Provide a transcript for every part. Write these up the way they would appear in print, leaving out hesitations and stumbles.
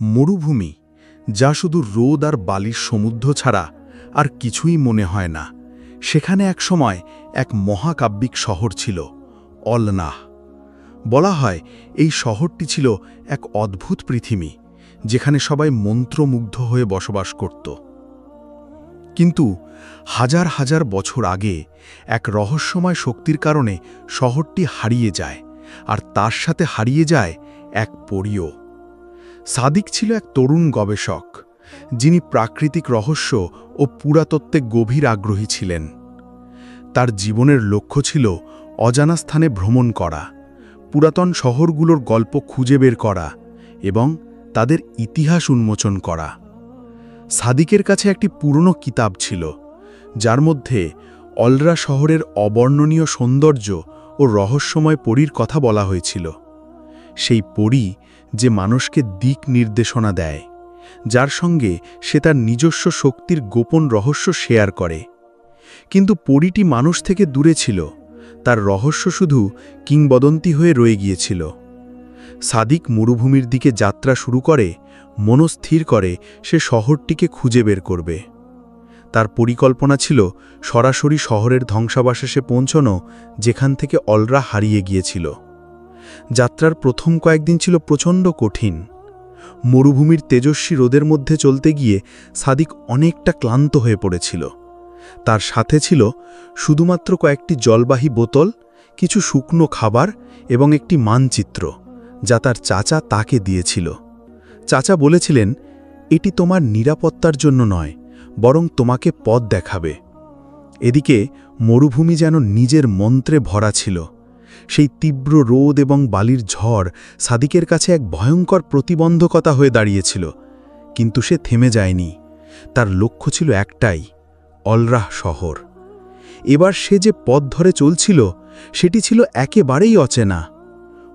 মরুভূমি, যা শুধু রোদ আর বালির সমুদ্র ছাড়া আর কিছুই মনে হয় না, সেখানে একসময় এক মহাকাব্যিক শহর ছিল, অলনাহ। বলা হয় এই শহরটি ছিল এক অদ্ভুত পৃথিবী, যেখানে সবাই মন্ত্রমুগ্ধ হয়ে বসবাস করত। কিন্তু হাজার হাজার বছর আগে এক রহস্যময় শক্তির কারণে শহরটি হারিয়ে যায়, আর তার সাথে হারিয়ে যায় এক পরীও। সাদিক ছিল এক তরুণ গবেষক, যিনি প্রাকৃতিক রহস্য ও পুরাতত্ত্বে গভীর আগ্রহী ছিলেন। তার জীবনের লক্ষ্য ছিল অজানা স্থানে ভ্রমণ করা, পুরাতন শহরগুলোর গল্প খুঁজে বের করা এবং তাদের ইতিহাস উন্মোচন করা। সাদিকের কাছে একটি পুরনো কিতাব ছিল, যার মধ্যে অলরা শহরের অবর্ণনীয় সৌন্দর্য ও রহস্যময় পরীর কথা বলা হয়েছিল। সেই পরী যে মানুষকে দিক নির্দেশনা দেয়, যার সঙ্গে সে তার নিজস্ব শক্তির গোপন রহস্য শেয়ার করে। কিন্তু পরীটি মানুষ থেকে দূরে ছিল, তার রহস্য শুধু কিংবদন্তি হয়ে রয়ে গিয়েছিল। সাদিক মরুভূমির দিকে যাত্রা শুরু করে, মনস্থির করে সে শহরটিকে খুঁজে বের করবে। তার পরিকল্পনা ছিল সরাসরি শহরের ধ্বংসাবশেষে পৌঁছানো, যেখান থেকে অলরা হারিয়ে গিয়েছিল। যাত্রার প্রথম কয়েকদিন ছিল প্রচণ্ড কঠিন। মরুভূমির তেজস্বী রোদের মধ্যে চলতে গিয়ে সাদিক অনেকটা ক্লান্ত হয়ে পড়েছিল। তার সাথে ছিল শুধুমাত্র কয়েকটি জলবাহী বোতল, কিছু শুকনো খাবার এবং একটি মানচিত্র, যা তার চাচা তাকে দিয়েছিল। চাচা বলেছিলেন, এটি তোমার নিরাপত্তার জন্য নয়, বরং তোমাকে পথ দেখাবে। এদিকে মরুভূমি যেন নিজের মন্ত্রে ভরা ছিল। সেই তীব্র রোদ এবং বালির ঝড় সাদিকের কাছে এক ভয়ঙ্কর প্রতিবন্ধকতা হয়ে দাঁড়িয়েছিল, কিন্তু সে থেমে যায়নি। তার লক্ষ্য ছিল একটাই, অলরাহ শহর। এবার সে যে পথ ধরে চলছিল, সেটি ছিল একেবারেই অচেনা।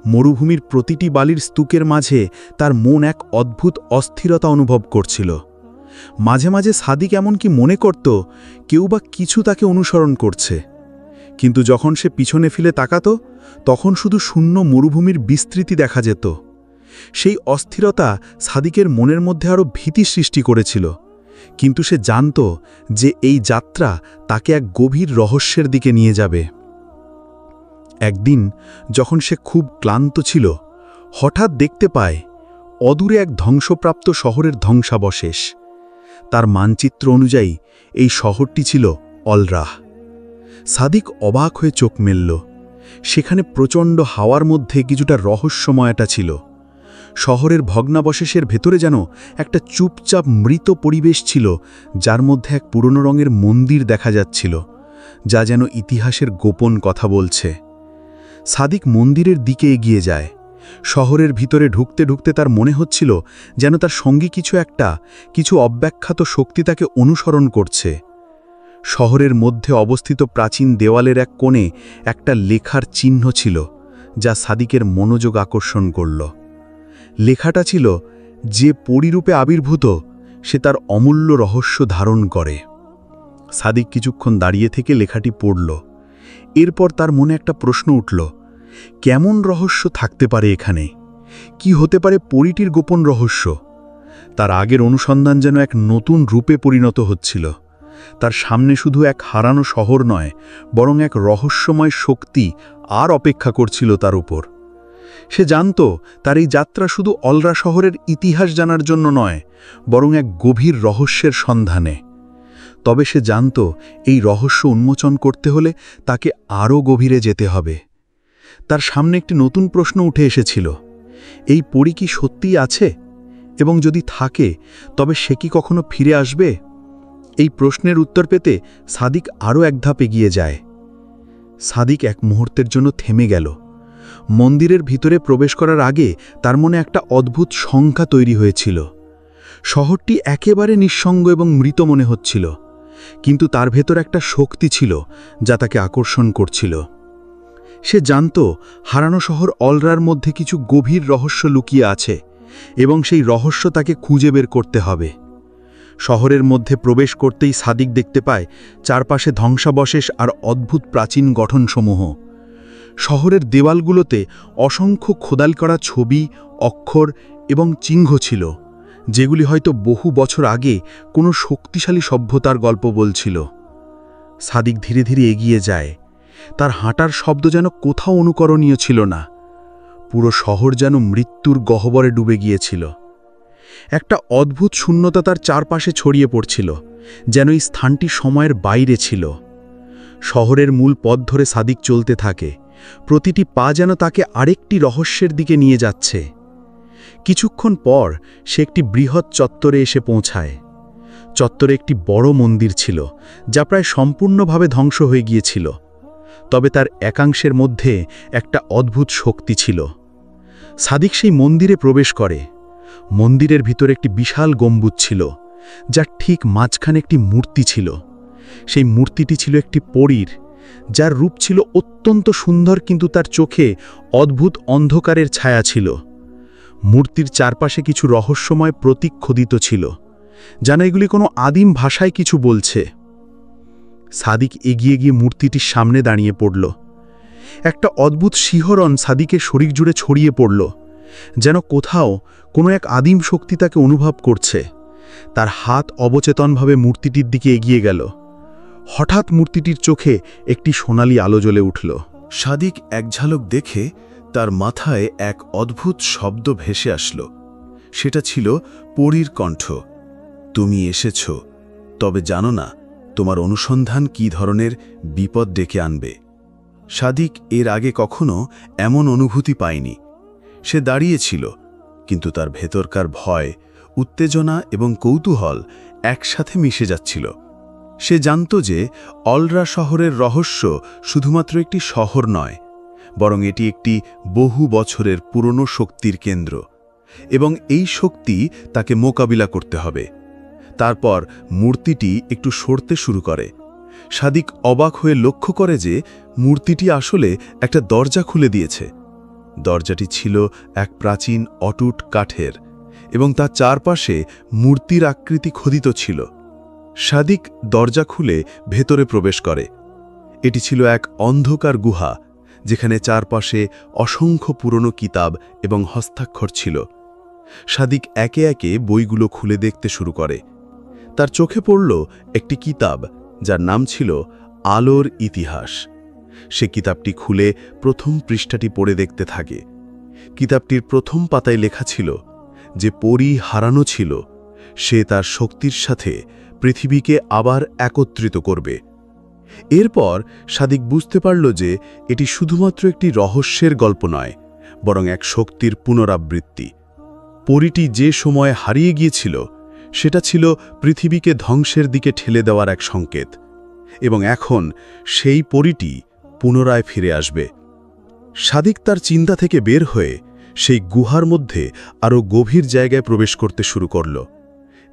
মরুভূমির প্রতিটি বালির স্তূপের মাঝে তার মন এক অদ্ভুত অস্থিরতা অনুভব করছিল। মাঝে মাঝে সাদিক এমনকি মনে করত কেউ বা কিছু তাকে অনুসরণ করছে, কিন্তু যখন সে পিছনে ফিরে তাকাত, তখন শুধু শূন্য মরুভূমির বিস্তৃতি দেখা যেত। সেই অস্থিরতা সাদিকের মনের মধ্যে আরও ভীতি সৃষ্টি করেছিল, কিন্তু সে জানত যে এই যাত্রা তাকে এক গভীর রহস্যের দিকে নিয়ে যাবে। একদিন যখন সে খুব ক্লান্ত ছিল, হঠাৎ দেখতে পায় অদূরে এক ধ্বংসপ্রাপ্ত শহরের ধ্বংসাবশেষ। তার মানচিত্র অনুযায়ী এই শহরটি ছিল অলরাহ। সাদিক অবাক হয়ে চোখ মেলল। সেখানে প্রচণ্ড হাওয়ার মধ্যে কিছুটা রহস্যময়তা ছিল। শহরের ভগ্নাবশেষের ভেতরে যেন একটা চুপচাপ মৃত পরিবেশ ছিল, যার মধ্যে এক পুরনো রঙের মন্দির দেখা যাচ্ছিল, যা যেন ইতিহাসের গোপন কথা বলছে। সাদিক মন্দিরের দিকে এগিয়ে যায়। শহরের ভিতরে ঢুকতে ঢুকতে তার মনে হচ্ছিল যেন তার সঙ্গী কিছু অব্যাখ্যাত শক্তি তাকে অনুসরণ করছে। শহরের মধ্যে অবস্থিত প্রাচীন দেওয়ালের এক কোণে একটা লেখার চিহ্ন ছিল, যা সাদিকের মনোযোগ আকর্ষণ করল। লেখাটা ছিল, যে পরিরূপে আবির্ভূত সে তার অমূল্য রহস্য ধারণ করে। সাদিক কিছুক্ষণ দাঁড়িয়ে থেকে লেখাটি পড়ল। এরপর তার মনে একটা প্রশ্ন উঠল, কেমন রহস্য থাকতে পারে এখানে? কি হতে পারে পরীটির গোপন রহস্য? তার আগের অনুসন্ধান যেন এক নতুন রূপে পরিণত হচ্ছিল। তার সামনে শুধু এক হারানো শহর নয়, বরং এক রহস্যময় শক্তি আর অপেক্ষা করছিল তার উপর। সে জানত তার এই যাত্রা শুধু অলরা শহরের ইতিহাস জানার জন্য নয়, বরং এক গভীর রহস্যের সন্ধানে। তবে সে জানত এই রহস্য উন্মোচন করতে হলে তাকে আরও গভীরে যেতে হবে। তার সামনে একটি নতুন প্রশ্ন উঠে এসেছিল, এই পরী কি সত্যিই আছে? এবং যদি থাকে, তবে সে কি কখনো ফিরে আসবে? এই প্রশ্নের উত্তর পেতে সাদিক আরও এক ধাপ এগিয়ে যায়। সাদিক এক মুহূর্তের জন্য থেমে গেল। মন্দিরের ভিতরে প্রবেশ করার আগে তার মনে একটা অদ্ভুত শঙ্কা তৈরি হয়েছিল। শহরটি একেবারে নিঃসঙ্গ এবং মৃত মনে হচ্ছিল, কিন্তু তার ভেতর একটা শক্তি ছিল যা তাকে আকর্ষণ করছিল। সে জানত হারানো শহর অলরার মধ্যে কিছু গভীর রহস্য লুকিয়ে আছে, এবং সেই রহস্য তাকে খুঁজে বের করতে হবে। শহরের মধ্যে প্রবেশ করতেই সাদিক দেখতে পায় চারপাশে ধ্বংসাবশেষ আর অদ্ভুত প্রাচীন গঠনসমূহ। শহরের দেওয়ালগুলোতে অসংখ্য খোদাই করা ছবি, অক্ষর এবং চিহ্ন ছিল, যেগুলি হয়তো বহু বছর আগে কোনো শক্তিশালী সভ্যতার গল্প বলছিল। সাদিক ধীরে ধীরে এগিয়ে যায়। তার হাঁটার শব্দ যেন কোথাও অনুকরণীয় ছিল না। পুরো শহর যেন মৃত্যুর গহ্বরে ডুবে গিয়েছিল। একটা অদ্ভুত শূন্যতা তার চারপাশে ছড়িয়ে পড়ছিল, যেন এই স্থানটি সময়ের বাইরে ছিল। শহরের মূল পথ ধরে সাদিক চলতে থাকে। প্রতিটি পা যেন তাকে আরেকটি রহস্যের দিকে নিয়ে যাচ্ছে। কিছুক্ষণ পর সে একটি বৃহৎ চত্বরে এসে পৌঁছায়। চত্বরে একটি বড় মন্দির ছিল, যা প্রায় সম্পূর্ণভাবে ধ্বংস হয়ে গিয়েছিল। তবে তার একাংশের মধ্যে একটা অদ্ভুত শক্তি ছিল। সাদিক সেই মন্দিরে প্রবেশ করে। মন্দিরের ভিতরে একটি বিশাল গম্বুজ ছিল, যার ঠিক মাঝখানে একটি মূর্তি ছিল। সেই মূর্তিটি ছিল একটি পরীর, যার রূপ ছিল অত্যন্ত সুন্দর, কিন্তু তার চোখে অদ্ভুত অন্ধকারের ছায়া ছিল। মূর্তির চারপাশে কিছু রহস্যময় প্রতীক খোদিত ছিল, যেন এগুলি কোনো আদিম ভাষায় কিছু বলছে। সাদিক এগিয়ে গিয়ে মূর্তিটির সামনে দাঁড়িয়ে পড়ল। একটা অদ্ভুত শিহরণ সাদিকের শরীর জুড়ে ছড়িয়ে পড়ল, যেন কোথাও কোনো এক আদিম শক্তি তাকে অনুভব করছে। তার হাত অবচেতনভাবে মূর্তিটির দিকে এগিয়ে গেল। হঠাৎ মূর্তিটির চোখে একটি সোনালি আলো জ্বলে উঠল। সাদিক এক ঝালক দেখে তার মাথায় এক অদ্ভুত শব্দ ভেসে আসল। সেটা ছিল পরীর কণ্ঠ। তুমি এসেছ, তবে জানো না তোমার অনুসন্ধান কী ধরনের বিপদ ডেকে আনবে। সাদিক এর আগে কখনো এমন অনুভূতি পায়নি। সে দাঁড়িয়েছিল, কিন্তু তার ভেতরকার ভয়, উত্তেজনা এবং কৌতূহল একসাথে মিশে যাচ্ছিল। সে জানত যে অলরা শহরের রহস্য শুধুমাত্র একটি শহর নয়, বরং এটি একটি বহু বছরের পুরনো শক্তির কেন্দ্র, এবং এই শক্তি তাকে মোকাবিলা করতে হবে। তারপর মূর্তিটি একটু সরতে শুরু করে। সাদিক অবাক হয়ে লক্ষ্য করে যে মূর্তিটি আসলে একটা দরজা খুলে দিয়েছে। দরজাটি ছিল এক প্রাচীন অটুট কাঠের, এবং তার চারপাশে মূর্তির আকৃতি খোদিত ছিল। সাদিক দরজা খুলে ভেতরে প্রবেশ করে। এটি ছিল এক অন্ধকার গুহা, যেখানে চারপাশে অসংখ্য পুরনো কিতাব এবং হস্তাক্ষর ছিল। সাদিক একে একে বইগুলো খুলে দেখতে শুরু করে। তার চোখে পড়ল একটি কিতাব, যার নাম ছিল আলোর ইতিহাস। সে কিতাবটি খুলে প্রথম পৃষ্ঠাটি পড়ে দেখতে থাকে। কিতাবটির প্রথম পাতায় লেখা ছিল যে পরী হারানো ছিল, সে তার শক্তির সাথে পৃথিবীকে আবার একত্রিত করবে। এরপর সাদিক বুঝতে পারল যে এটি শুধুমাত্র একটি রহস্যের গল্প নয়, বরং এক শক্তির পুনরাবৃত্তি। পরীটি যে সময় হারিয়ে গিয়েছিল, সেটা ছিল পৃথিবীকে ধ্বংসের দিকে ঠেলে দেওয়ার এক সংকেত, এবং এখন সেই পরীটি পুনরায় ফিরে আসবে। সাদিক তার চিন্তা থেকে বের হয়ে সেই গুহার মধ্যে আরও গভীর জায়গায় প্রবেশ করতে শুরু করল।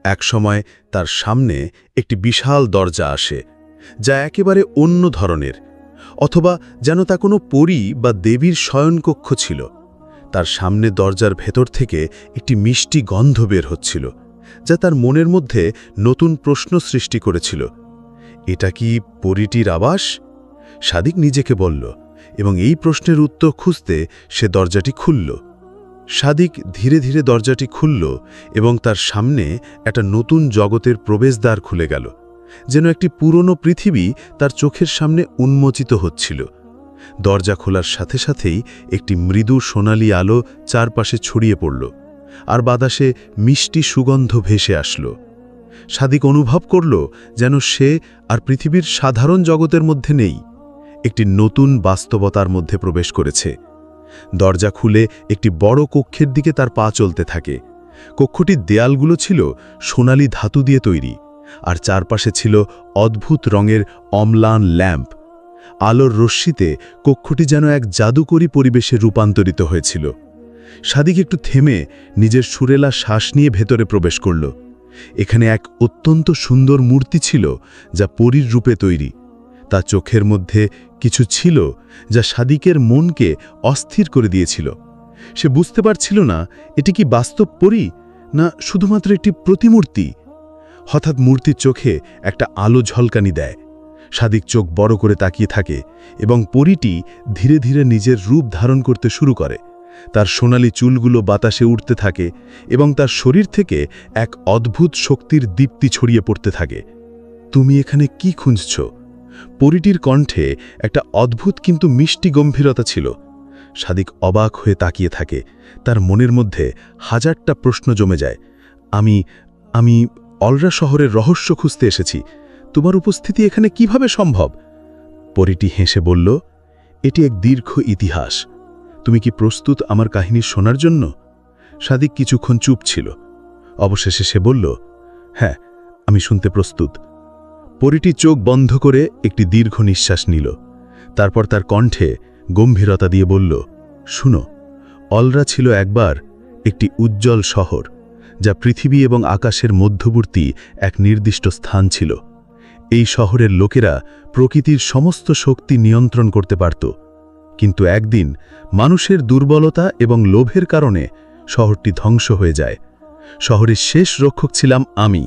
একসময় তার সামনে একটি বিশাল দরজা আসে, যা একেবারে অন্য ধরনের, অথবা যেন তা কোনো পরী বা দেবীর শয়নকক্ষ ছিল। তার সামনে দরজার ভেতর থেকে একটি মিষ্টি গন্ধ বের হচ্ছিল, যা তার মনের মধ্যে নতুন প্রশ্ন সৃষ্টি করেছিল। এটা কি পরীটির আবাস? সাদিক নিজেকে বলল, এবং এই প্রশ্নের উত্তর খুঁজতে সে দরজাটি খুলল। সাদিক ধীরে ধীরে দরজাটি খুলল, এবং তার সামনে একটা নতুন জগতের প্রবেশদ্বার খুলে গেল, যেন একটি পুরনো পৃথিবী তার চোখের সামনে উন্মোচিত হচ্ছিল। দরজা খোলার সাথে সাথেই একটি মৃদু সোনালি আলো চারপাশে ছড়িয়ে পড়ল, আর বাতাসে মিষ্টি সুগন্ধ ভেসে আসলো। সাদিক অনুভব করল যেন সে আর পৃথিবীর সাধারণ জগতের মধ্যে নেই, একটি নতুন বাস্তবতার মধ্যে প্রবেশ করেছে। দরজা খুলে একটি বড় কক্ষের দিকে তার পা চলতে থাকে। কক্ষটির দেয়ালগুলো ছিল সোনালি ধাতু দিয়ে তৈরি, আর চারপাশে ছিল অদ্ভুত রঙের অম্লান ল্যাম্প। আলোর রশ্মিতে কক্ষটি যেন এক জাদুকরী পরিবেশে রূপান্তরিত হয়েছিল। সাদিক একটু থেমে নিজের সুরেলা শ্বাস নিয়ে ভেতরে প্রবেশ করল। এখানে এক অত্যন্ত সুন্দর মূর্তি ছিল, যা পরীর রূপে তৈরি। তার চোখের মধ্যে কিছু ছিল যা সাদিকের মনকে অস্থির করে দিয়েছিল। সে বুঝতে পারছিল না এটি কি বাস্তব পরী, না শুধুমাত্র একটি প্রতিমূর্তি। হঠাৎ মূর্তির চোখে একটা আলো ঝলকানি দেয়। সাদিক চোখ বড় করে তাকিয়ে থাকে, এবং পরীটি ধীরে ধীরে নিজের রূপ ধারণ করতে শুরু করে। তার সোনালি চুলগুলো বাতাসে উঠতে থাকে এবং তার শরীর থেকে এক অদ্ভুত শক্তির দীপ্তি ছড়িয়ে পড়তে থাকে। তুমি এখানে কি খুঁজছ? পরীটির কণ্ঠে একটা অদ্ভুত কিন্তু মিষ্টি গম্ভীরতা ছিল। সাদিক অবাক হয়ে তাকিয়ে থাকে, তার মনের মধ্যে হাজারটা প্রশ্ন জমে যায়। আমি অলরা শহরের রহস্য খুঁজতে এসেছি, তোমার উপস্থিতি এখানে কিভাবে সম্ভব? পরীটি হেসে বলল, এটি এক দীর্ঘ ইতিহাস। তুমি কি প্রস্তুত আমার কাহিনী শোনার জন্য? সাদিক কিছুক্ষণ চুপ ছিল। অবশেষে সে বলল, হ্যাঁ, আমি শুনতে প্রস্তুত। পরীটি চোখ বন্ধ করে একটি দীর্ঘ নিঃশ্বাস নিল। তারপর তার কণ্ঠে গম্ভীরতা দিয়ে বলল, শুনো, অলরা ছিল একবার একটি উজ্জ্বল শহর, যা পৃথিবী এবং আকাশের মধ্যবর্তী এক নির্দিষ্ট স্থান ছিল। এই শহরের লোকেরা প্রকৃতির সমস্ত শক্তি নিয়ন্ত্রণ করতে পারত। কিন্তু একদিন মানুষের দুর্বলতা এবং লোভের কারণে শহরটি ধ্বংস হয়ে যায়। শহরের শেষ রক্ষক ছিলাম আমি,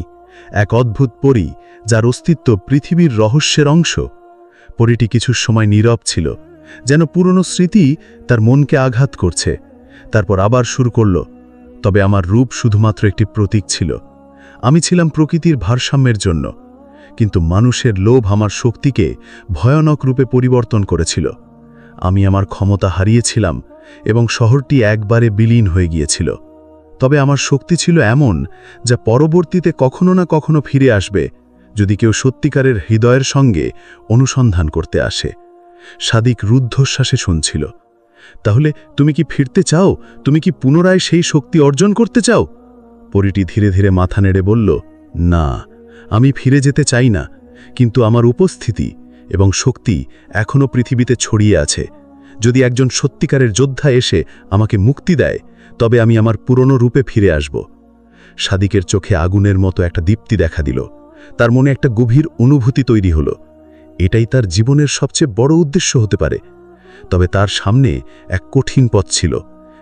এক অদ্ভুত পরী যার অস্তিত্ব পৃথিবীর রহস্যের অংশ। পরীটি কিছু সময় নীরব ছিল, যেন পুরনো স্মৃতি তার মনকে আঘাত করছে। তারপর আবার শুরু করল, তবে আমার রূপ শুধুমাত্র একটি প্রতীক ছিল। আমি ছিলাম প্রকৃতির ভারসাম্যের জন্য, কিন্তু মানুষের লোভ আমার শক্তিকে ভয়ানক রূপে পরিবর্তন করেছিল। আমি আমার ক্ষমতা হারিয়েছিলাম এবং শহরটি একবারে বিলীন হয়ে গিয়েছিল। তবে আমার শক্তি ছিল এমন, যা পরবর্তীতে কখনো না কখনো ফিরে আসবে, যদি কেউ সত্যিকারের হৃদয়ের সঙ্গে অনুসন্ধান করতে আসে। সাদিক রুদ্ধশ্বাসে শুনছিল। তাহলে তুমি কি ফিরতে চাও? তুমি কি পুনরায় সেই শক্তি অর্জন করতে চাও? পরীটি ধীরে ধীরে মাথা নেড়ে বলল, না, আমি ফিরে যেতে চাই না, কিন্তু আমার উপস্থিতি এবং শক্তি এখনও পৃথিবীতে ছড়িয়ে আছে। যদি একজন সত্যিকারের যোদ্ধা এসে আমাকে মুক্তি দেয়, তবে আমি আমার পুরনো রূপে ফিরে আসব। সাদিকের চোখে আগুনের মতো একটা দীপ্তি দেখা দিল। তার মনে একটা গভীর অনুভূতি তৈরি হলো, এটাই তার জীবনের সবচেয়ে বড় উদ্দেশ্য হতে পারে। তবে তার সামনে এক কঠিন পথ ছিল,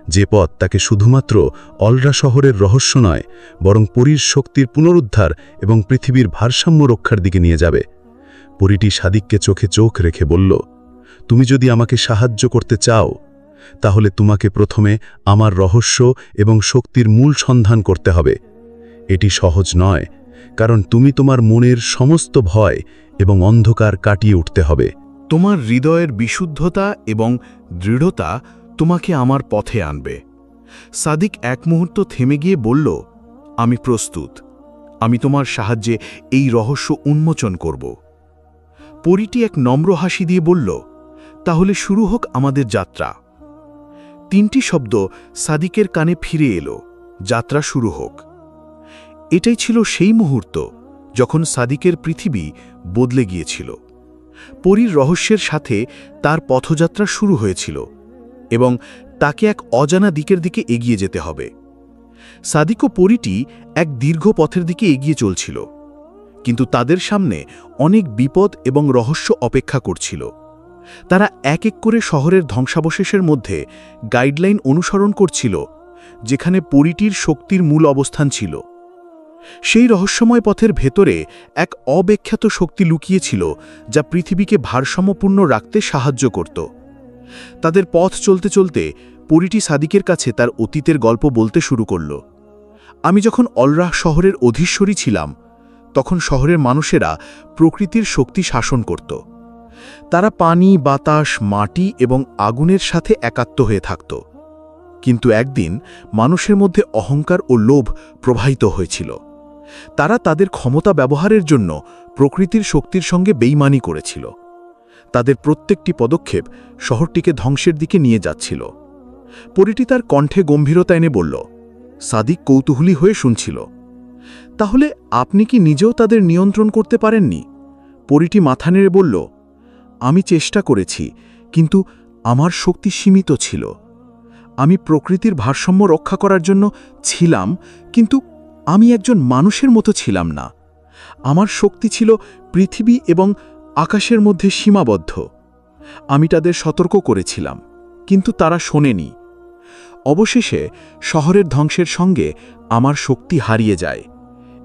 যে পথ তাকে শুধুমাত্র অলরা শহরের রহস্য নয়, বরং পরীর শক্তির পুনরুদ্ধার এবং পৃথিবীর ভারসাম্য রক্ষার দিকে নিয়ে যাবে। পরীটি সাদিককে চোখে চোখ রেখে বলল, তুমি যদি আমাকে সাহায্য করতে চাও, তাহলে তোমাকে প্রথমে আমার রহস্য এবং শক্তির মূল সন্ধান করতে হবে। এটি সহজ নয়, কারণ তুমি তোমার মনের সমস্ত ভয় এবং অন্ধকার কাটিয়ে উঠতে হবে। তোমার হৃদয়ের বিশুদ্ধতা এবং দৃঢ়তা তোমাকে আমার পথে আনবে। সাদিক এক মুহূর্ত থেমে গিয়ে বলল, আমি প্রস্তুত। আমি তোমার সাহায্যে এই রহস্য উন্মোচন করব। পরীটি এক নম্র হাসি দিয়ে বলল, তাহলে শুরু হোক আমাদের যাত্রা। তিনটি শব্দ সাদিকের কানে ফিরে এলো, যাত্রা শুরু হোক। এটাই ছিল সেই মুহূর্ত যখন সাদিকের পৃথিবী বদলে গিয়েছিল। পরীর রহস্যের সাথে তার পথযাত্রা শুরু হয়েছিল এবং তাকে এক অজানা দিকের দিকে এগিয়ে যেতে হবে। সাদিক ও পরীটি এক দীর্ঘ পথের দিকে এগিয়ে চলছিল, কিন্তু তাদের সামনে অনেক বিপদ এবং রহস্য অপেক্ষা করছিল। তারা এক এক করে শহরের ধ্বংসাবশেষের মধ্যে গাইডলাইন অনুসরণ করছিল, যেখানে পরীটির শক্তির মূল অবস্থান ছিল। সেই রহস্যময় পথের ভেতরে এক অব্যাখ্যাত শক্তি লুকিয়েছিল, যা পৃথিবীকে ভারসাম্যপূর্ণ রাখতে সাহায্য করত। তাদের পথ চলতে চলতে পরীটি সাদিকের কাছে তার অতীতের গল্প বলতে শুরু করল। আমি যখন অলরাহ শহরের অধীশ্বরী ছিলাম, তখন শহরের মানুষেরা প্রকৃতির শক্তি শাসন করত। তারা পানি, বাতাস, মাটি এবং আগুনের সাথে একাত্ম হয়ে থাকত। কিন্তু একদিন মানুষের মধ্যে অহংকার ও লোভ প্রবাহিত হয়েছিল। তারা তাদের ক্ষমতা ব্যবহারের জন্য প্রকৃতির শক্তির সঙ্গে বেইমানি করেছিল। তাদের প্রত্যেকটি পদক্ষেপ শহরটিকে ধ্বংসের দিকে নিয়ে যাচ্ছিল। পরীটি তার কণ্ঠে গম্ভীরতা এনে বলল। সাদিক কৌতূহলী হয়ে শুনছিল। তাহলে আপনি কি নিজেও তাদের নিয়ন্ত্রণ করতে পারেননি? পরীটি মাথা নেড়ে বলল, আমি চেষ্টা করেছি, কিন্তু আমার শক্তি সীমিত ছিল। আমি প্রকৃতির ভারসাম্য রক্ষা করার জন্য ছিলাম, কিন্তু আমি একজন মানুষের মতো ছিলাম না। আমার শক্তি ছিল পৃথিবী এবং আকাশের মধ্যে সীমাবদ্ধ। আমি তাদের সতর্ক করেছিলাম, কিন্তু তারা শোনেনি। অবশেষে শহরের ধ্বংসের সঙ্গে আমার শক্তি হারিয়ে যায়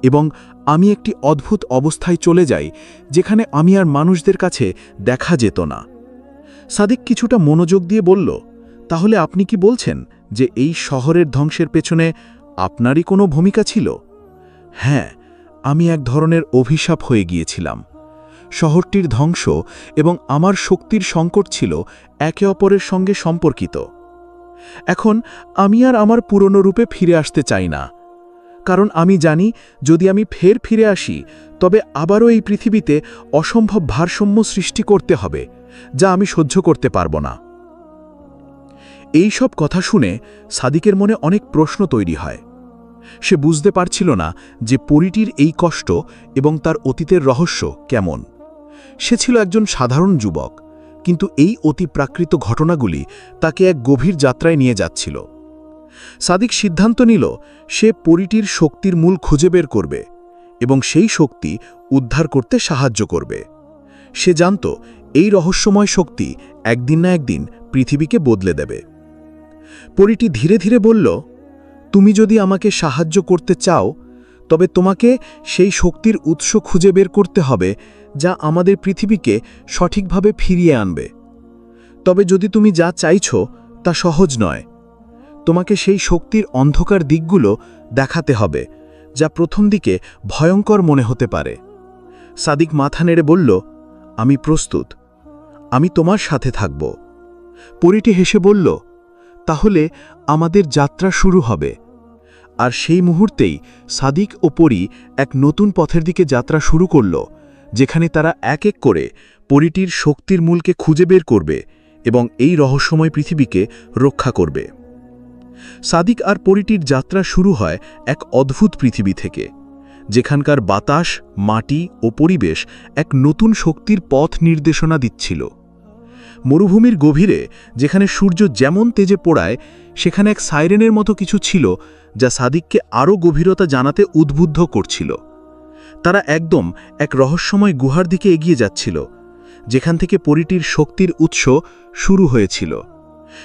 এবং আমি একটি অদ্ভুত অবস্থায় চলে যাই, যেখানে আমি আর মানুষদের কাছে দেখা যেত না। সাদিক কিছুটা মনোযোগ দিয়ে বলল, তাহলে আপনি কি বলছেন যে এই শহরের ধ্বংসের পেছনে আপনারই কোনো ভূমিকা ছিল? হ্যাঁ, আমি এক ধরনের অভিশাপ হয়ে গিয়েছিলাম। শহরটির ধ্বংস এবং আমার শক্তির সংকট ছিল একে অপরের সঙ্গে সম্পর্কিত। এখন আমি আর আমার পুরনো রূপে ফিরে আসতে চাই না, কারণ আমি জানি যদি আমি ফিরে আসি তবে আবারও এই পৃথিবীতে অসম্ভব ভারসাম্য সৃষ্টি করতে হবে, যা আমি সহ্য করতে পারব না। এই সব কথা শুনে সাদিকের মনে অনেক প্রশ্ন তৈরি হয়। সে বুঝতে পারছিল না যে পরীটির এই কষ্ট এবং তার অতীতের রহস্য কেমন। সে ছিল একজন সাধারণ যুবক, কিন্তু এই অতিপ্রাকৃত ঘটনাগুলি তাকে এক গভীর যাত্রায় নিয়ে যাচ্ছিল। সাদিক সিদ্ধান্ত নিল সে পরীটির শক্তির মূল খুঁজে বের করবে এবং সেই শক্তি উদ্ধার করতে সাহায্য করবে। সে জানত এই রহস্যময় শক্তি একদিন না একদিন পৃথিবীকে বদলে দেবে। পরীটি ধীরে ধীরে বলল, তুমি যদি আমাকে সাহায্য করতে চাও তবে তোমাকে সেই শক্তির উৎস খুঁজে বের করতে হবে যা আমাদের পৃথিবীকে সঠিকভাবে ফিরিয়ে আনবে। তবে যদি তুমি যা চাইছো তা সহজ নয়। তোমাকে সেই শক্তির অন্ধকার দিকগুলো দেখাতে হবে, যা প্রথম দিকে ভয়ঙ্কর মনে হতে পারে। সাদিক মাথা নেড়ে বলল, আমি প্রস্তুত, আমি তোমার সাথে থাকব। পরীটি হেসে বলল, তাহলে আমাদের যাত্রা শুরু হবে। আর সেই মুহূর্তেই সাদিক ও পরী এক নতুন পথের দিকে যাত্রা শুরু করল, যেখানে তারা এক এক করে পরীটির শক্তির মূলকে খুঁজে বের করবে এবং এই রহস্যময় পৃথিবীকে রক্ষা করবে। সাদিক আর পরীটির যাত্রা শুরু হয় এক অদ্ভুত পৃথিবী থেকে, যেখানকার বাতাস, মাটি ও পরিবেশ এক নতুন শক্তির পথ নির্দেশনা দিচ্ছিল। মরুভূমির গভীরে যেখানে সূর্য যেমন তেজে পোড়ায়, সেখানে এক সাইরেনের মতো কিছু ছিল যা সাদিককে আরও গভীরতা জানাতে উদ্বুদ্ধ করছিল। তারা একদম এক রহস্যময় গুহার দিকে এগিয়ে যাচ্ছিল, যেখান থেকে পরীটির শক্তির উৎস শুরু হয়েছিল।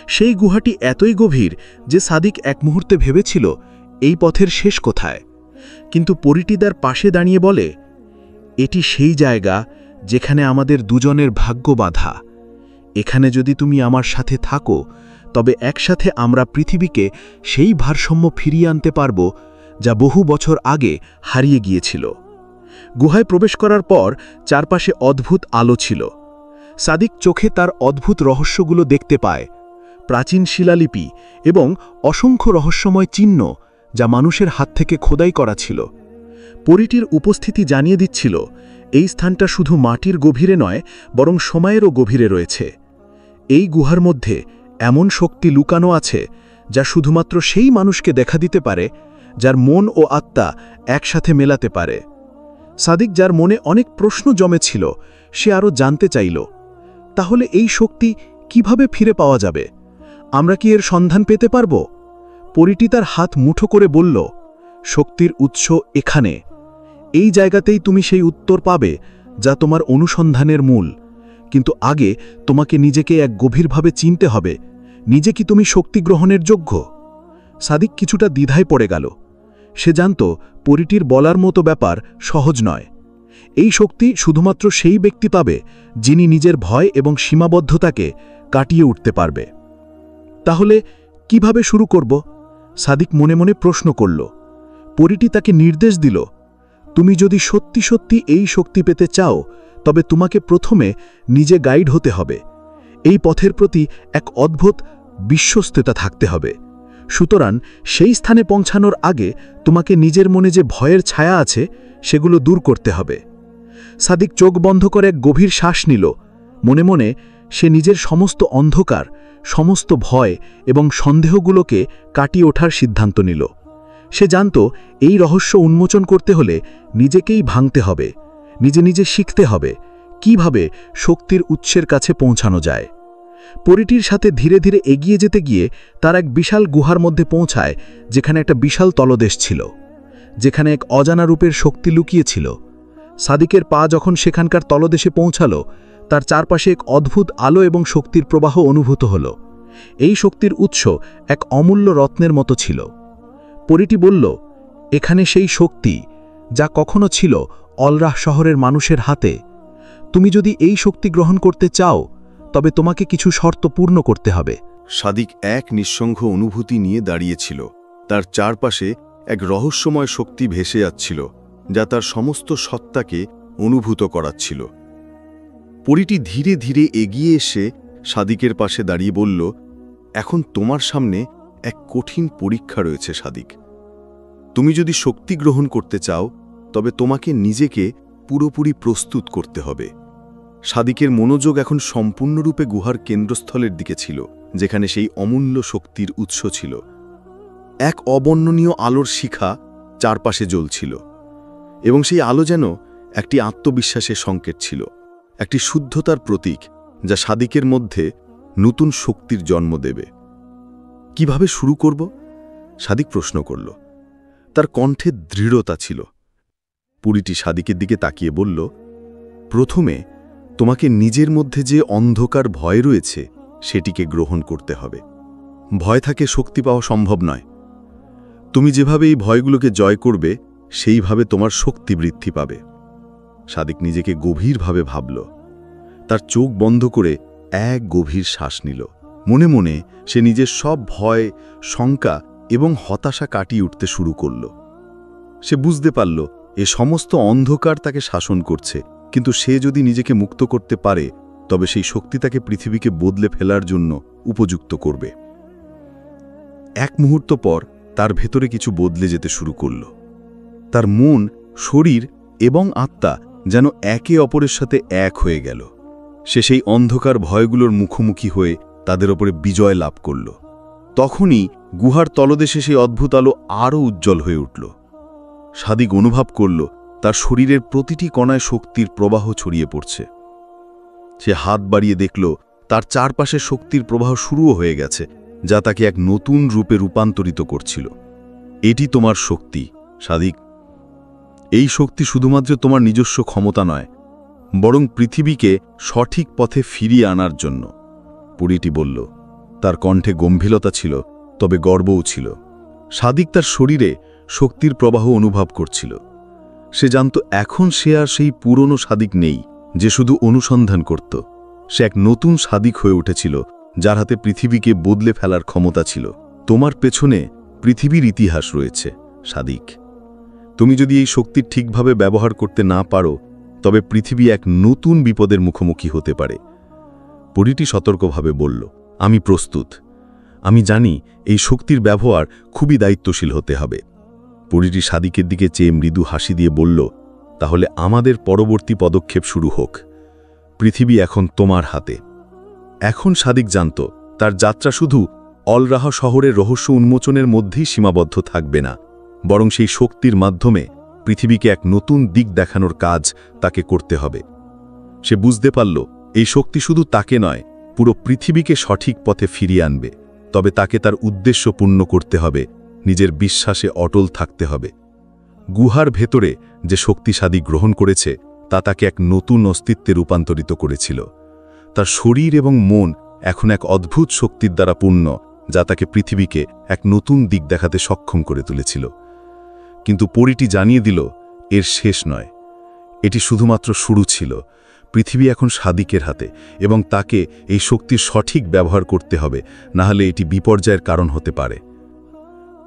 সেই গুহাটি এতই গভীর যে সাদিক এক মুহূর্তে ভেবেছিল এই পথের শেষ কোথায়। কিন্তু পরীটি তার পাশে দাঁড়িয়ে বলে, এটি সেই জায়গা যেখানে আমাদের দুজনের ভাগ্য বাঁধা। এখানে যদি তুমি আমার সাথে থাকো তবে একসাথে আমরা পৃথিবীকে সেই ভারসাম্য ফিরিয়ে আনতে পারব যা বহু বছর আগে হারিয়ে গিয়েছিল। গুহায় প্রবেশ করার পর চারপাশে অদ্ভুত আলো ছিল। সাদিক চোখে তার অদ্ভুত রহস্যগুলো দেখতে পায়, প্রাচীন শিলালিপি এবং অসংখ্য রহস্যময় চিহ্ন যা মানুষের হাত থেকে খোদাই করা ছিল। পরীটির উপস্থিতি জানিয়ে দিচ্ছিল এই স্থানটা শুধু মাটির গভীরে নয়, বরং সময়েরও গভীরে রয়েছে। এই গুহার মধ্যে এমন শক্তি লুকানো আছে যা শুধুমাত্র সেই মানুষকে দেখা দিতে পারে যার মন ও আত্মা একসাথে মেলাতে পারে। সাদিক, যার মনে অনেক প্রশ্ন জমেছিল, সে আরও জানতে চাইল, তাহলে এই শক্তি কিভাবে ফিরে পাওয়া যাবে? আমরা কি এর সন্ধান পেতে পারব? পরীটি তার হাত মুঠো করে বলল, শক্তির উৎস এখানে। এই জায়গাতেই তুমি সেই উত্তর পাবে যা তোমার অনুসন্ধানের মূল। কিন্তু আগে তোমাকে নিজেকে এক গভীরভাবে চিনতে হবে, নিজে কি তুমি শক্তি গ্রহণের যোগ্য? সাদিক কিছুটা দ্বিধায় পড়ে গেল। সে জানত পরীটির বলার মতো ব্যাপার সহজ নয়। এই শক্তি শুধুমাত্র সেই ব্যক্তি পাবে যিনি নিজের ভয় এবং সীমাবদ্ধতাকে কাটিয়ে উঠতে পারবে। তাহলে কিভাবে শুরু করব? সাদিক মনে মনে প্রশ্ন করল। পরীটি তাকে নির্দেশ দিল, তুমি যদি সত্যি সত্যি এই শক্তি পেতে চাও তবে তোমাকে প্রথমে নিজে গাইড হতে হবে। এই পথের প্রতি এক অদ্ভুত বিশ্বস্ততা থাকতে হবে। সুতরাং সেই স্থানে পৌঁছানোর আগে তোমাকে নিজের মনে যে ভয়ের ছায়া আছে সেগুলো দূর করতে হবে। সাদিক চোখ বন্ধ করে এক গভীর শ্বাস নিল। মনে মনে সে নিজের সমস্ত অন্ধকার, সমস্ত ভয় এবং সন্দেহগুলোকে কাটিয়ে ওঠার সিদ্ধান্ত নিল। সে জানত এই রহস্য উন্মোচন করতে হলে নিজেকেই ভাঙতে হবে, নিজে নিজে শিখতে হবে কিভাবে শক্তির উৎসের কাছে পৌঁছানো যায়। পরীটির সাথে ধীরে ধীরে এগিয়ে যেতে গিয়ে তার এক বিশাল গুহার মধ্যে পৌঁছায়, যেখানে একটা বিশাল তলদেশ ছিল, যেখানে এক অজানা রূপের শক্তি লুকিয়েছিল। সাদিকের পা যখন সেখানকার তলদেশে পৌঁছাল, তার চারপাশে এক অদ্ভুত আলো এবং শক্তির প্রবাহ অনুভূত হল। এই শক্তির উৎস এক অমূল্য রত্নের মতো ছিল। পরীটি বলল, এখানে সেই শক্তি যা কখনো ছিল অলরাহ শহরের মানুষের হাতে। তুমি যদি এই শক্তি গ্রহণ করতে চাও তবে তোমাকে কিছু শর্ত পূর্ণ করতে হবে। সাদিক এক নিঃসঙ্গ অনুভূতি নিয়ে দাঁড়িয়েছিল। তার চারপাশে এক রহস্যময় শক্তি ভেসে যাচ্ছিল, যা তার সমস্ত সত্তাকে অনুভূত করাচ্ছিল। পরীটি ধীরে ধীরে এগিয়ে এসে সাদিকের পাশে দাঁড়িয়ে বলল, এখন তোমার সামনে এক কঠিন পরীক্ষা রয়েছে সাদিক। তুমি যদি শক্তি গ্রহণ করতে চাও, তবে তোমাকে নিজেকে পুরোপুরি প্রস্তুত করতে হবে। সাদিকের মনোযোগ এখন সম্পূর্ণরূপে গুহার কেন্দ্রস্থলের দিকে ছিল, যেখানে সেই অমূল্য শক্তির উৎস ছিল। এক অবর্ণনীয় আলোর শিখা চারপাশে জ্বলছিল, এবং সেই আলো যেন একটি আত্মবিশ্বাসের সংকেত ছিল, একটি শুদ্ধতার প্রতীক, যা সাদিকের মধ্যে নতুন শক্তির জন্ম দেবে। কিভাবে শুরু করব? সাদিক প্রশ্ন করল। তার কণ্ঠে দৃঢ়তা ছিল। পুরীটি সাদিকের দিকে তাকিয়ে বলল, প্রথমে তোমাকে নিজের মধ্যে যে অন্ধকার ভয় রয়েছে সেটিকে গ্রহণ করতে হবে। ভয় থাকে শক্তি পাওয়া সম্ভব নয়। তুমি যেভাবে এই ভয়গুলোকে জয় করবে, সেইভাবে তোমার শক্তি বৃদ্ধি পাবে। সাদিক নিজেকে গভীরভাবে ভাবল। তার চোখ বন্ধ করে এক গভীর শ্বাস নিল। মনে মনে সে নিজের সব ভয়, শঙ্কা এবং হতাশা কাটিয়ে উঠতে শুরু করল। সে বুঝতে পারল এ সমস্ত অন্ধকার তাকে শাসন করছে, কিন্তু সে যদি নিজেকে মুক্ত করতে পারে, তবে সেই শক্তি তাকে পৃথিবীকে বদলে ফেলার জন্য উপযুক্ত করবে। এক মুহূর্ত পর তার ভেতরে কিছু বদলে যেতে শুরু করল। তার মন, শরীর এবং আত্মা যেন একে অপরের সাথে এক হয়ে গেল। সে সেই অন্ধকার ভয়গুলোর মুখোমুখি হয়ে তাদের ওপরে বিজয় লাভ করল। তখনই গুহার তলদেশে সেই অদ্ভুত আলো আরও উজ্জ্বল হয়ে উঠল। সাদিক অনুভব করল তার শরীরের প্রতিটি কণায় শক্তির প্রবাহ ছড়িয়ে পড়ছে। সে হাত বাড়িয়ে দেখল তার চারপাশে শক্তির প্রবাহ শুরুও হয়ে গেছে, যা তাকে এক নতুন রূপে রূপান্তরিত করছিল। এটি তোমার শক্তি, সাদিক। এই শক্তি শুধুমাত্র তোমার নিজস্ব ক্ষমতা নয়, বরং পৃথিবীকে সঠিক পথে ফিরিয়ে আনার জন্য, পুরীটি বলল। তার কণ্ঠে গম্ভীরতা ছিল, তবে গর্বও ছিল। সাদিক তার শরীরে শক্তির প্রবাহ অনুভব করছিল। সে জানত এখন সে আর সেই পুরনো সাদিক নেই, যে শুধু অনুসন্ধান করত। সে এক নতুন সাদিক হয়ে উঠেছিল, যার হাতে পৃথিবীকে বদলে ফেলার ক্ষমতা ছিল। তোমার পেছনে পৃথিবীর ইতিহাস রয়েছে, সাদিক। তুমি যদি এই শক্তি ঠিকভাবে ব্যবহার করতে না পারো, তবে পৃথিবী এক নতুন বিপদের মুখোমুখি হতে পারে। পরীটি সতর্কভাবে বলল, আমি প্রস্তুত। আমি জানি এই শক্তির ব্যবহার খুবই দায়িত্বশীল হতে হবে। পরীটি সাদিকের দিকে চেয়ে মৃদু হাসি দিয়ে বলল, তাহলে আমাদের পরবর্তী পদক্ষেপ শুরু হোক। পৃথিবী এখন তোমার হাতে। এখন সাদিক জানত তার যাত্রা শুধু অলরাহ শহরের রহস্য উন্মোচনের মধ্যেই সীমাবদ্ধ থাকবে না, বরং সেই শক্তির মাধ্যমে পৃথিবীকে এক নতুন দিক দেখানোর কাজ তাকে করতে হবে। সে বুঝতে পারল এই শক্তি শুধু তাকে নয়, পুরো পৃথিবীকে সঠিক পথে ফিরিয়ে আনবে। তবে তাকে তার উদ্দেশ্য পূর্ণ করতে হবে, নিজের বিশ্বাসে অটল থাকতে হবে। গুহার ভেতরে যে শক্তি সাদিক গ্রহণ করেছে, তা তাকে এক নতুন অস্তিত্বে রূপান্তরিত করেছিল। তার শরীর এবং মন এখন এক অদ্ভুত শক্তির দ্বারা পূর্ণ, যা তাকে পৃথিবীকে এক নতুন দিক দেখাতে সক্ষম করে তুলেছিল। কিন্তু পরীটি জানিয়ে দিল, এর শেষ নয়। এটি শুধুমাত্র শুরু ছিল। পৃথিবী এখন সাদিকের হাতে, এবং তাকে এই শক্তির সঠিক ব্যবহার করতে হবে, না হলে এটি বিপর্যয়ের কারণ হতে পারে।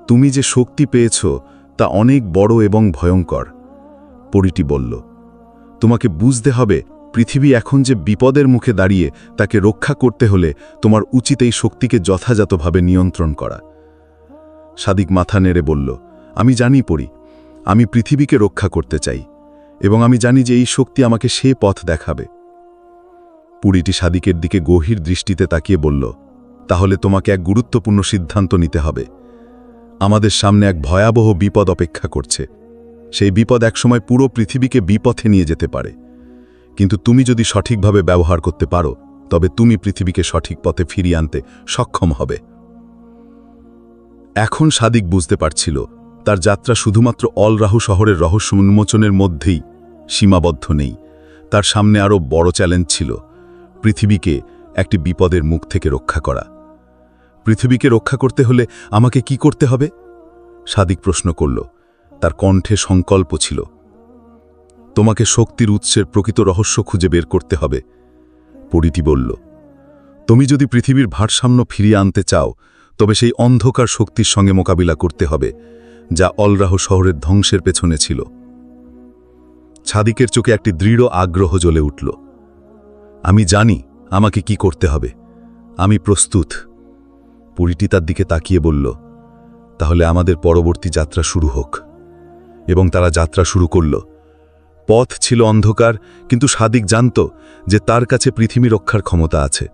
তুমি যে শক্তি পেয়েছ তা অনেক বড় এবং ভয়ঙ্কর, পরীটি বলল। তোমাকে বুঝতে হবে পৃথিবী এখন যে বিপদের মুখে দাঁড়িয়ে, তাকে রক্ষা করতে হলে তোমার উচিত এই শক্তিকে যথাযথভাবে নিয়ন্ত্রণ করা। সাদিক মাথা নেড়ে বলল, আমি জানি পরী, আমি পৃথিবীকে রক্ষা করতে চাই, এবং আমি জানি যে এই শক্তি আমাকে সে পথ দেখাবে। পুরীটি সাদিকের দিকে গভীর দৃষ্টিতে তাকিয়ে বলল, তাহলে তোমাকে এক গুরুত্বপূর্ণ সিদ্ধান্ত নিতে হবে। আমাদের সামনে এক ভয়াবহ বিপদ অপেক্ষা করছে। সেই বিপদ একসময় পুরো পৃথিবীকে বিপথে নিয়ে যেতে পারে, কিন্তু তুমি যদি সঠিকভাবে ব্যবহার করতে পারো, তবে তুমি পৃথিবীকে সঠিক পথে ফিরিয়ে আনতে সক্ষম হবে। এখন সাদিক বুঝতে পারছিল তার যাত্রা শুধুমাত্র অলরাহ শহরের রহস্য উন্মোচনের মধ্যেই সীমাবদ্ধ নেই। তার সামনে আরও বড় চ্যালেঞ্জ ছিল, পৃথিবীকে একটি বিপদের মুখ থেকে রক্ষা করা। পৃথিবীকে রক্ষা করতে হলে আমাকে কি করতে হবে? সাদিক প্রশ্ন করল। তার কণ্ঠে সংকল্প ছিল। তোমাকে শক্তির উৎসের প্রকৃত রহস্য খুঁজে বের করতে হবে, পরীটি বলল। তুমি যদি পৃথিবীর ভারসাম্য ফিরিয়ে আনতে চাও তবে সেই অন্ধকার শক্তির সঙ্গে মোকাবিলা করতে হবে যা অলরাহ শহরের ধ্বংসের পেছনে ছিল। সাদিকের চোখে একটি দৃঢ় আগ্রহ জ্বলে উঠল। আমি জানি আমাকে কি করতে হবে, আমি প্রস্তুত। পরীটি তার দিকে তাকিয়ে বলল, তাহলে আমাদের পরবর্তী যাত্রা শুরু হোক। এবং তারা যাত্রা শুরু করল। পথ ছিল অন্ধকার, কিন্তু সাদিক জানত যে তার কাছে পৃথিবী রক্ষার ক্ষমতা আছে।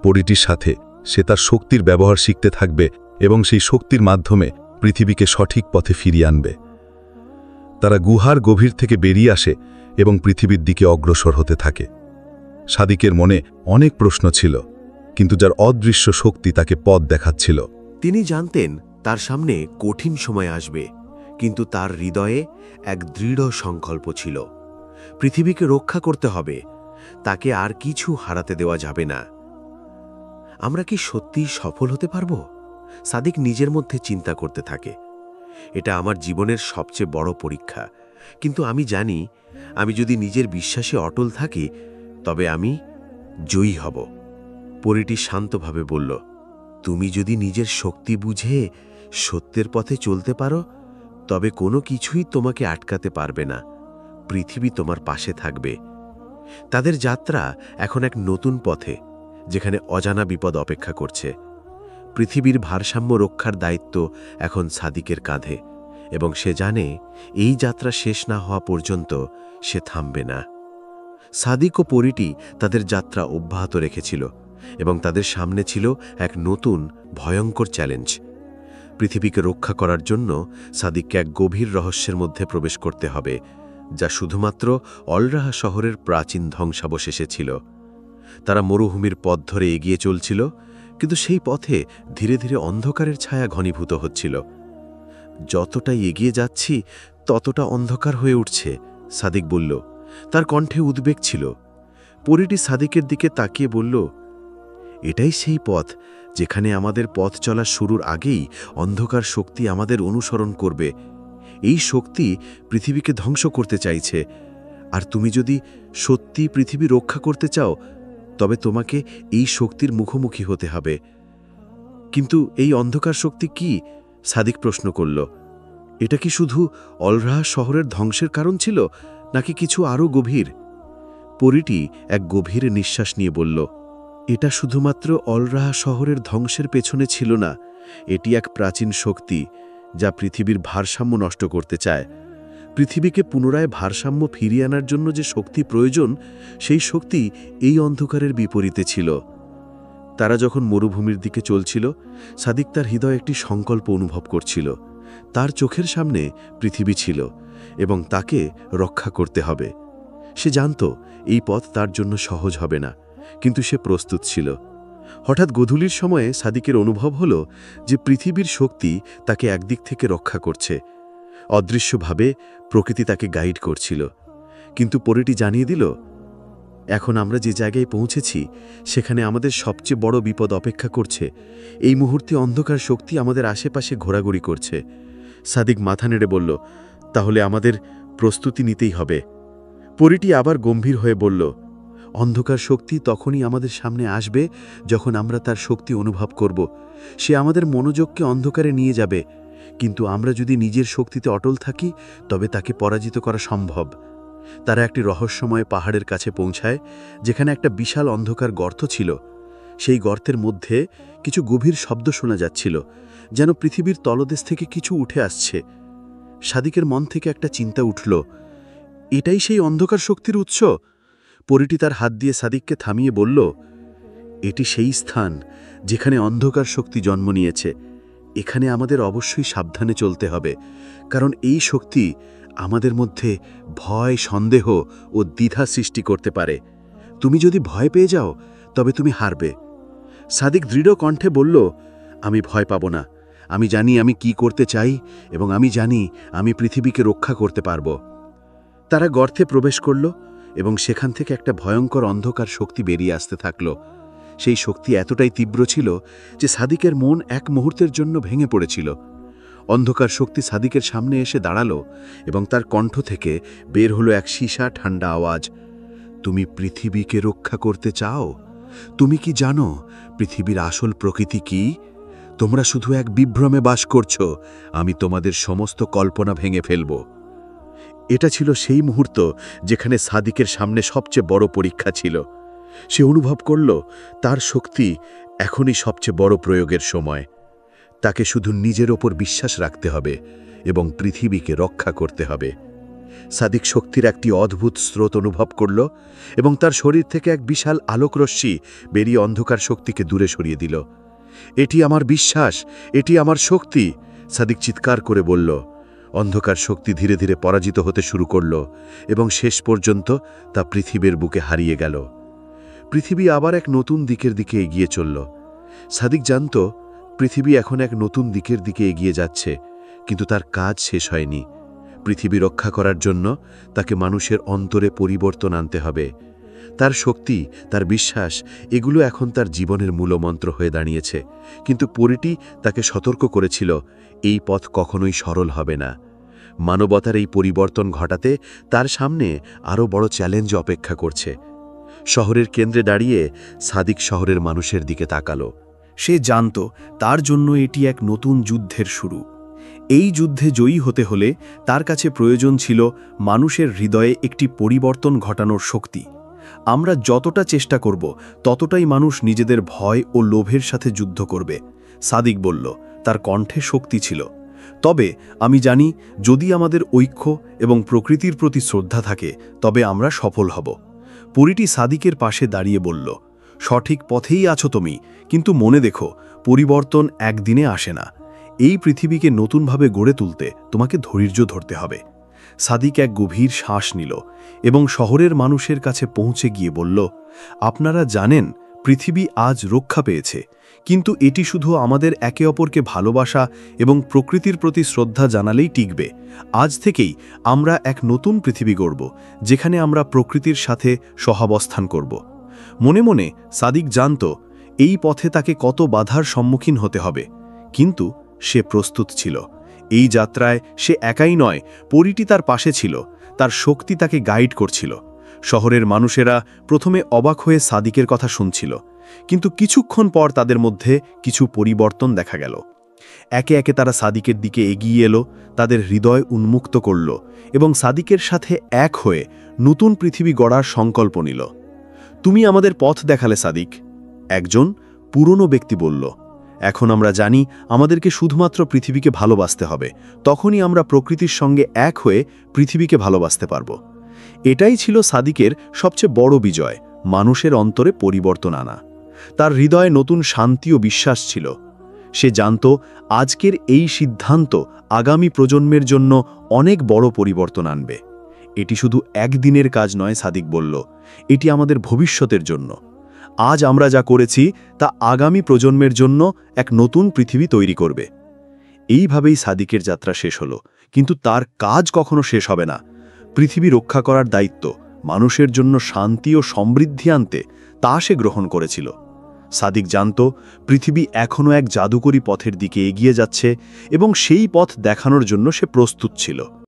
পরীটির সাথে সে তার শক্তির ব্যবহার শিখতে থাকবে এবং সেই শক্তির মাধ্যমে পৃথিবীকে সঠিক পথে ফিরিয়ে আনবে। তারা গুহার গভীর থেকে বেরিয়ে আসে এবং পৃথিবীর দিকে অগ্রসর হতে থাকে। সাদিকের মনে অনেক প্রশ্ন ছিল, কিন্তু যার অদৃশ্য শক্তি তাকে পথ দেখাচ্ছিল। তিনি জানতেন তার সামনে কঠিন সময় আসবে, কিন্তু তার হৃদয়ে এক দৃঢ় সংকল্প ছিল। পৃথিবীকে রক্ষা করতে হবে, তাকে আর কিছু হারাতে দেওয়া যাবে না। আমরা কি সত্যিই সফল হতে পারব? সাদিক নিজের মধ্যে চিন্তা করতে থাকে। এটা আমার জীবনের সবচেয়ে বড় পরীক্ষা, কিন্তু আমি জানি আমি যদি নিজের বিশ্বাসে অটল থাকি তবে আমি জয়ী হব। পরীটি শান্তভাবে বলল, তুমি যদি নিজের শক্তি বুঝে সত্যের পথে চলতে পারো তবে কোনো কিছুই তোমাকে আটকাতে পারবে না। পৃথিবী তোমার পাশে থাকবে। তাদের যাত্রা এখন এক নতুন পথে, যেখানে অজানা বিপদ অপেক্ষা করছে। পৃথিবীর ভারসাম্য রক্ষার দায়িত্ব এখন সাদিকের কাঁধে, এবং সে জানে এই যাত্রা শেষ না হওয়া পর্যন্ত সে থামবে না। সাদিক ও পরীটি তাদের যাত্রা অব্যাহত রেখেছিল, এবং তাদের সামনে ছিল এক নতুন ভয়ঙ্কর চ্যালেঞ্জ। পৃথিবীকে রক্ষা করার জন্য সাদিককে এক গভীর রহস্যের মধ্যে প্রবেশ করতে হবে, যা শুধুমাত্র অলরাহ শহরের প্রাচীন ধ্বংসাবশেষে ছিল। তারা মরুভূমির পথ ধরে এগিয়ে চলছিল, কিন্তু সেই পথে ধীরে ধীরে অন্ধকারের ছায়া ঘনীভূত হচ্ছিল। যতটাই এগিয়ে যাচ্ছি ততটা অন্ধকার হয়ে উঠছে, সাদিক বলল। তার কণ্ঠে উদ্বেগ ছিল। পরীটি সাদিকের দিকে তাকিয়ে বলল, এটাই সেই পথ যেখানে আমাদের পথ চলা শুরুর আগেই অন্ধকার শক্তি আমাদের অনুসরণ করবে। এই শক্তি পৃথিবীকে ধ্বংস করতে চাইছে, আর তুমি যদি সত্যি পৃথিবী রক্ষা করতে চাও তবে তোমাকে এই শক্তির মুখোমুখি হতে হবে। কিন্তু এই অন্ধকার শক্তি কি? সাদিক প্রশ্ন করল। এটা কি শুধু অলরাহ শহরের ধ্বংসের কারণ ছিল, নাকি কিছু আরও গভীর? পরীটি এক গভীর নিঃশ্বাস নিয়ে বলল, এটা শুধুমাত্র অলরাহ শহরের ধ্বংসের পেছনে ছিল না। এটি এক প্রাচীন শক্তি যা পৃথিবীর ভারসাম্য নষ্ট করতে চায়। পৃথিবীকে পুনরায় ভারসাম্য ফিরিয়ে আনার জন্য যে শক্তি প্রয়োজন, সেই শক্তি এই অন্ধকারের বিপরীতে ছিল। তারা যখন মরুভূমির দিকে চলছিল, সাদিক তার হৃদয়ে একটি সংকল্প অনুভব করছিল। তার চোখের সামনে পৃথিবী ছিল, এবং তাকে রক্ষা করতে হবে। সে জানত এই পথ তার জন্য সহজ হবে না, কিন্তু সে প্রস্তুত ছিল। হঠাৎ গোধূলির সময়ে সাদিকের অনুভব হল যে পৃথিবীর শক্তি তাকে একদিক থেকে রক্ষা করছে। অদৃশ্যভাবে প্রকৃতি তাকে গাইড করছিল। কিন্তু পরীটি জানিয়ে দিল, এখন আমরা যে জায়গায় পৌঁছেছি সেখানে আমাদের সবচেয়ে বড় বিপদ অপেক্ষা করছে। এই মুহূর্তে অন্ধকার শক্তি আমাদের আশেপাশে ঘোরাঘুরি করছে। সাদিক মাথা নেড়ে বলল, তাহলে আমাদের প্রস্তুতি নিতেই হবে। পরীটি আবার গম্ভীর হয়ে বলল, অন্ধকার শক্তি তখনই আমাদের সামনে আসবে যখন আমরা তার শক্তি অনুভব করব। সে আমাদের মনোযোগকে অন্ধকারে নিয়ে যাবে, কিন্তু আমরা যদি নিজের শক্তিতে অটল থাকি তবে তাকে পরাজিত করা সম্ভব। তারা একটি রহস্যময় পাহাড়ের কাছে পৌঁছায়, যেখানে একটা বিশাল অন্ধকার গর্ত ছিল। সেই গর্তের মধ্যে কিছু গভীর শব্দ শোনা যাচ্ছিল, যেন পৃথিবীর তলদেশ থেকে কিছু উঠে আসছে। সাদিকের মন থেকে একটা চিন্তা উঠল, এটাই সেই অন্ধকার শক্তির উৎস। পরীটি তার হাত দিয়ে সাদিককে থামিয়ে বলল, এটি সেই স্থান যেখানে অন্ধকার শক্তি জন্ম নিয়েছে। এখানে আমাদের অবশ্যই সাবধানে চলতে হবে, কারণ এই শক্তি আমাদের মধ্যে ভয়, সন্দেহ ও দ্বিধা সৃষ্টি করতে পারে। তুমি যদি ভয় পেয়ে যাও তবে তুমি হারবে। সাদিক দৃঢ় কণ্ঠে বলল, আমি ভয় পাব না। আমি জানি আমি কি করতে চাই, এবং আমি জানি আমি পৃথিবীকে রক্ষা করতে পারব। তারা গর্তে প্রবেশ করল, এবং সেখান থেকে একটা ভয়ঙ্কর অন্ধকার শক্তি বেরিয়ে আসতে থাকল। সেই শক্তি এতটাই তীব্র ছিল যে সাদিকের মন এক মুহূর্তের জন্য ভেঙে পড়েছিল। অন্ধকার শক্তি সাদিকের সামনে এসে দাঁড়ালো, এবং তার কণ্ঠ থেকে বের হলো এক সীসা ঠান্ডা আওয়াজ, তুমি পৃথিবীকে রক্ষা করতে চাও? তুমি কি জানো পৃথিবীর আসল প্রকৃতি কি? তোমরা শুধু এক বিভ্রমে বাস করছো। আমি তোমাদের সমস্ত কল্পনা ভেঙে ফেলব। এটা ছিল সেই মুহূর্ত যেখানে সাদিকের সামনে সবচেয়ে বড় পরীক্ষা ছিল। সে অনুভব করল তার শক্তি এখনই সবচেয়ে বড় প্রয়োগের সময়। তাকে শুধু নিজের ওপর বিশ্বাস রাখতে হবে এবং পৃথিবীকে রক্ষা করতে হবে। সাদিক শক্তির একটি অদ্ভুত স্রোত অনুভব করল এবং তার শরীর থেকে এক বিশাল আলোকরশ্মি বেরিয়ে অন্ধকার শক্তিকে দূরে সরিয়ে দিল। এটি আমার বিশ্বাস, এটি আমার শক্তি, সাদিক চিৎকার করে বলল। অন্ধকার শক্তি ধীরে ধীরে পরাজিত হতে শুরু করল এবং শেষ পর্যন্ত তা পৃথিবীর বুকে হারিয়ে গেল। পৃথিবী আবার এক নতুন দিকের দিকে এগিয়ে চলল। সাদিক জানত পৃথিবী এখন এক নতুন দিকের দিকে এগিয়ে যাচ্ছে, কিন্তু তার কাজ শেষ হয়নি। পৃথিবী রক্ষা করার জন্য তাকে মানুষের অন্তরে পরিবর্তন আনতে হবে। তার শক্তি, তার বিশ্বাস, এগুলো এখন তার জীবনের মূলমন্ত্র হয়ে দাঁড়িয়েছে। কিন্তু পরীটি তাকে সতর্ক করেছিল, এই পথ কখনোই সরল হবে না। মানবতার এই পরিবর্তন ঘটাতে তার সামনে আরও বড় চ্যালেঞ্জ অপেক্ষা করছে। শহরের কেন্দ্রে দাঁড়িয়ে সাদিক শহরের মানুষের দিকে তাকালো। সে জানত তার জন্য এটি এক নতুন যুদ্ধের শুরু। এই যুদ্ধে জয়ী হতে হলে তার কাছে প্রয়োজন ছিল মানুষের হৃদয়ে একটি পরিবর্তন ঘটানোর শক্তি। আমরা যতটা চেষ্টা করব ততটাই মানুষ নিজেদের ভয় ও লোভের সাথে যুদ্ধ করবে, সাদিক বলল। তার কণ্ঠে শক্তি ছিল। তবে আমি জানি যদি আমাদের ঐক্য এবং প্রকৃতির প্রতি শ্রদ্ধা থাকে তবে আমরা সফল হব। পরীটি সাদিকের পাশে দাঁড়িয়ে বলল, সঠিক পথেই আছো তুমি, কিন্তু মনে দেখো পরিবর্তন একদিনে আসে না। এই পৃথিবীকে নতুনভাবে গড়ে তুলতে তোমাকে ধৈর্য ধরতে হবে। সাদিক এক গভীর শ্বাস নিল এবং শহরের মানুষের কাছে পৌঁছে গিয়ে বলল, আপনারা জানেন পৃথিবী আজ রক্ষা পেয়েছে, কিন্তু এটি শুধু আমাদের একে অপরকে ভালোবাসা এবং প্রকৃতির প্রতি শ্রদ্ধা জানালেই টিকবে। আজ থেকেই আমরা এক নতুন পৃথিবী গড়ব, যেখানে আমরা প্রকৃতির সাথে সহাবস্থান করব। মনে মনে সাদিক জানত এই পথে তাকে কত বাধার সম্মুখীন হতে হবে, কিন্তু সে প্রস্তুত ছিল। এই যাত্রায় সে একাই নয়, পরীটি তার পাশে ছিল, তার শক্তি তাকে গাইড করছিল। শহরের মানুষেরা প্রথমে অবাক হয়ে সাদিকের কথা শুনছিল, কিন্তু কিছুক্ষণ পর তাদের মধ্যে কিছু পরিবর্তন দেখা গেল। একে একে তারা সাদিকের দিকে এগিয়ে এলো, তাদের হৃদয় উন্মুক্ত করল এবং সাদিকের সাথে এক হয়ে নতুন পৃথিবী গড়ার সংকল্প নিল। তুমি আমাদের পথ দেখালে সাদিক, একজন পুরনো ব্যক্তি বলল। এখন আমরা জানি আমাদেরকে শুধুমাত্র পৃথিবীকে ভালোবাসতে হবে, তখনই আমরা প্রকৃতির সঙ্গে এক হয়ে পৃথিবীকে ভালোবাসতে পারব। এটাই ছিল সাদিকের সবচেয়ে বড় বিজয়, মানুষের অন্তরে পরিবর্তন আনা। তার হৃদয়ে নতুন শান্তি ও বিশ্বাস ছিল। সে জানত আজকের এই সিদ্ধান্ত আগামী প্রজন্মের জন্য অনেক বড় পরিবর্তন আনবে। এটি শুধু একদিনের কাজ নয়, সাদিক বলল, এটি আমাদের ভবিষ্যতের জন্য। আজ আমরা যা করেছি তা আগামী প্রজন্মের জন্য এক নতুন পৃথিবী তৈরি করবে। এইভাবেই সাদিকের যাত্রা শেষ হলো, কিন্তু তার কাজ কখনো শেষ হবে না। পৃথিবী রক্ষা করার দায়িত্ব, মানুষের জন্য শান্তি ও সমৃদ্ধি আনতে, তা সে গ্রহণ করেছিল। সাদিক জানত পৃথিবী এখনও এক জাদুকরী পথের দিকে এগিয়ে যাচ্ছে এবং সেই পথ দেখানোর জন্য সে প্রস্তুত ছিল।